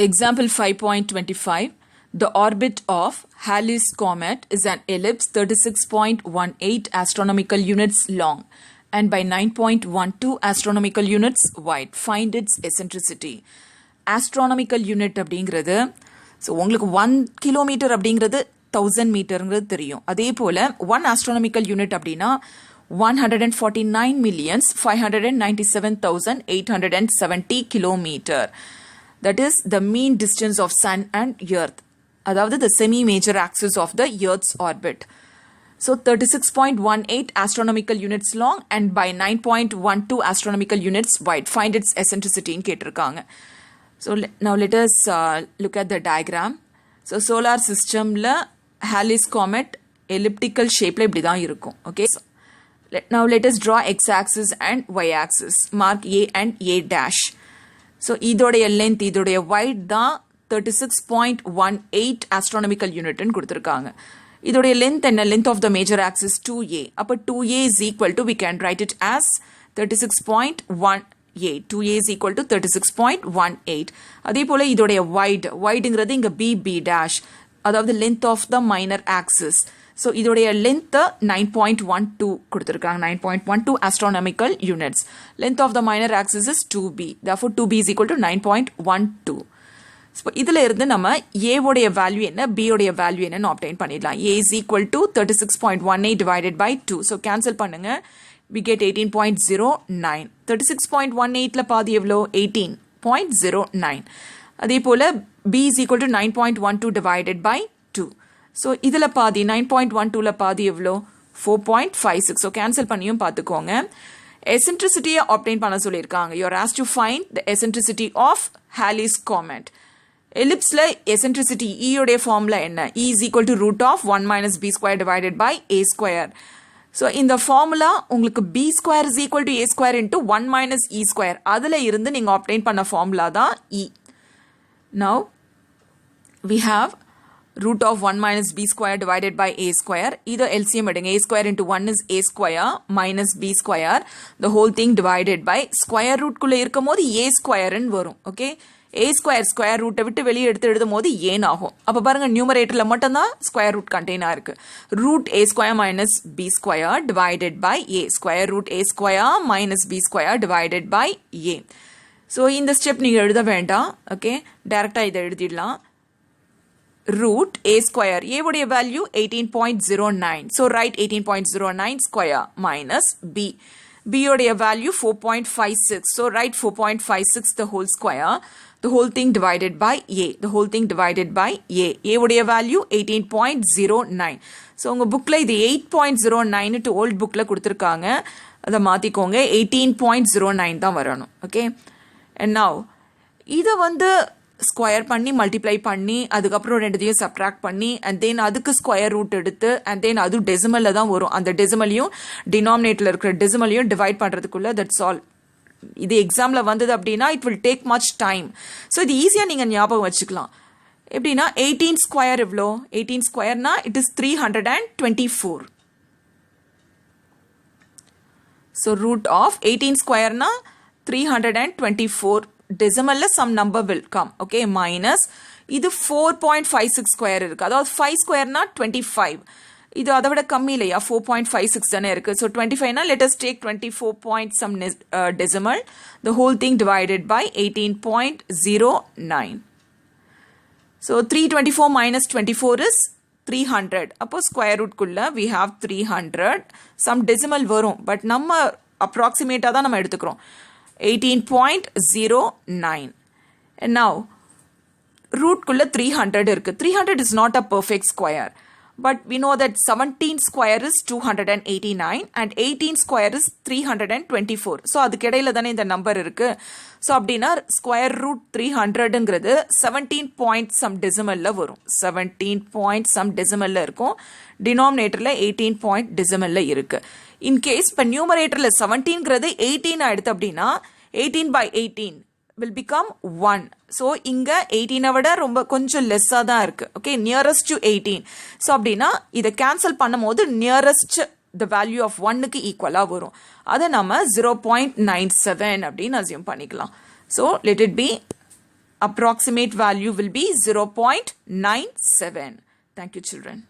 Example 5.25. The orbit of Halley's Comet is an ellipse 36.18 astronomical units long and by 9.12 astronomical units wide. Find its eccentricity. Astronomical unit அப்படிங்கிறது so உங்களுக்கு 1 kilometre அப்படிங்கிறது 1000 மீட்டருங்கிறது தெரியும். அதே போல் 1 astronomical unit அப்படின்னா 149,597,870 kilometre. That is the mean distance of sun and earth. அதாவது the semi-major axis of the earth's orbit. So 36.18 astronomical units long and by 9.12 astronomical units wide. Find its eccentricity in கேட்டிருக்காங்க. So now let us look at the diagram. So solar systemல Halley's Comet elliptical shapeல இப்படி தான் இருக்கும். Okay. So, now let us draw x-axis and y-axis. Mark A and A dash. So இதோடைய length இதோடைய wide தான் 36.18 astronomical unit ன்னு கொடுத்திருக்காங்க. இதோடைய length என்ன? Length of the major axis 2a. அப்ப 2a is equal to, we can write it as 36.18. 2a is equal to 36.18. அதே போல இதோடைய wideங்கிறது இங்க b dash. அதாவது length of the minor axis. So இதோடைய length 9.12 கொடுத்திருக்காங்க. 9.12 astronomical units. Length of the minor axis is 2b. Therefore 2b is equal to 9.12. So இதில இருந்து நம்ம a உடைய வேல்யூ என்ன, b உடைய வேல்யூ என்னன்னு obtain பண்ணிடலாம். a is equal to 36.18 divided by 2. So cancel பண்ணுங்க. We get 18.09. 36.18ல பாதி எவ்வளோ? 18.09. அதே போல b is equal to 9.12 divided by 2. So இதில பாதி 9.12ல பாதி எவ்வளோ? 4.56. So cancel பண்ணியும் பார்த்துக்கோங்க. Eccentricity obtain பண்ண சொல்லியிருக்காங்க. You are asked to find the eccentricity of Halley's Comet. Ellipseல eccentricity E உடைய ஃபார்முலா என்ன? E is equal to root of 1 minus b square divided by a square. So இந்த formula உங்களுக்கு b square is equal to a square into 1 minus e square. அதில் இருந்து நீங்கள் obtain பண்ண formula தான் E. Now we have root of 1 minus b square divided by a square. இது LCM எடுங்க. a square into 1 is a square minus b square. The whole thing divided by square root குள்ள இருக்கும் போது a square ன்னு வரும். Okay. a square square root விட்டு வெளியே எடுத்து எழுதும் போது ஏன் ஆகும். அப்ப பாருங்க நியூமரேட்டர்ல மட்டும் தான் ஸ்கொயர் ரூட் கண்டெய்ன் ஆயிருக்கு. root a square minus b square divided by a. square root a square minus b square divided by a. So இந்த ஸ்டெப் நீங்க எழுத வேண்டாம். ஓகே, டைரக்டா இதை எழுதிடலாம். root a square, a உடைய value 18.09. So write 18.09 square minus b. b உடைய value 4.56. So write 4.56 the whole square. The whole thing divided by a. The whole thing divided by a. a உடைய value 18.09. So உங்க புக்ல இது 8.09 to old bookல கொடுத்திருக்காங்க. அதை மாத்திக்கோங்க. 18.09 தான் வரணும். Okay. And now இதை வந்து ஸ்கொயர் பண்ணி மல்டிப்ளை பண்ணி அதுக்கப்புறம் ரெண்டுத்தையும் சப்ட்ராக்ட் பண்ணி அண்ட் தென் அதுக்கு ஸ்கொயர் ரூட் எடுத்து அண்ட் தென் அது டெசிமலில் தான் வரும். அந்த டெசிமலையும் டினாமினேட்டரில் இருக்கிற டெசிமலையும் டிவைட் பண்ணுறதுக்குள்ள தட்ஸ் ஆல். இது எக்ஸாமில் வந்தது அப்படின்னா it will take much time. So இது ஈஸியாக நீங்கள் ஞாபகம் வச்சுக்கலாம். எப்படின்னா 18 ஸ்கொயர் எவ்வளோ? 18 ஸ்கொயர்னா it is 324. So root of 18 ஸ்கொயர்னா 324. decimal some number will come. Okay, minus இது 4.56 square இருக்கு. அதாவது 5 square na 25. இது அதை விட கம்மி இல்லையா? 4.56 தானே இருக்கு. So 25 na let us take 24 point some decimal. The whole thing divided by 18.09. So 324 minus 24 is 300. அப்போ square root குள்ள we have 300. Some decimal வரும். But நம்ம approximate தான் நம்ம எடுத்துக்கிறோம். 18.09. And now root kulla 300 irukku. 300 is not a perfect square, but we know that 17 square is 289 and 18 square is 324. So அதுக்கு இடையில தானே இந்த நம்பர் இருக்கு. So அப்படின்னா ஸ்கொயர் ரூட் 300ங்கிறது 17 பாயிண்ட் சம் டெசிமல்ல வரும். 17 பாயிண்ட் சம் டெசிமல்ல இருக்கும். டினாமினேட்டர்ல 18 பாயிண்ட் டெசிமல்ல இருக்கு. இன் கேஸ் இப்போ நியூமரேட்டர்ல 17ங்கிறது 18 எடுத்து அப்படின்னா 18 by 18 will become 1. So இங்க 18 விட ரொம்ப கொஞ்சம் லெஸ்ஸா தான் இருக்கு. Okay, nearest to 18. ஸோ அப்படின்னா இதை கேன்சல் பண்ணும் போது நியரஸ்ட் the value of 1க்கு ஈக்குவலா வரும். அதை நம்ம 0.97 அப்படின்னு அசியூம் பண்ணிக்கலாம். So let it be approximate value will be 0.97. Thank you, children.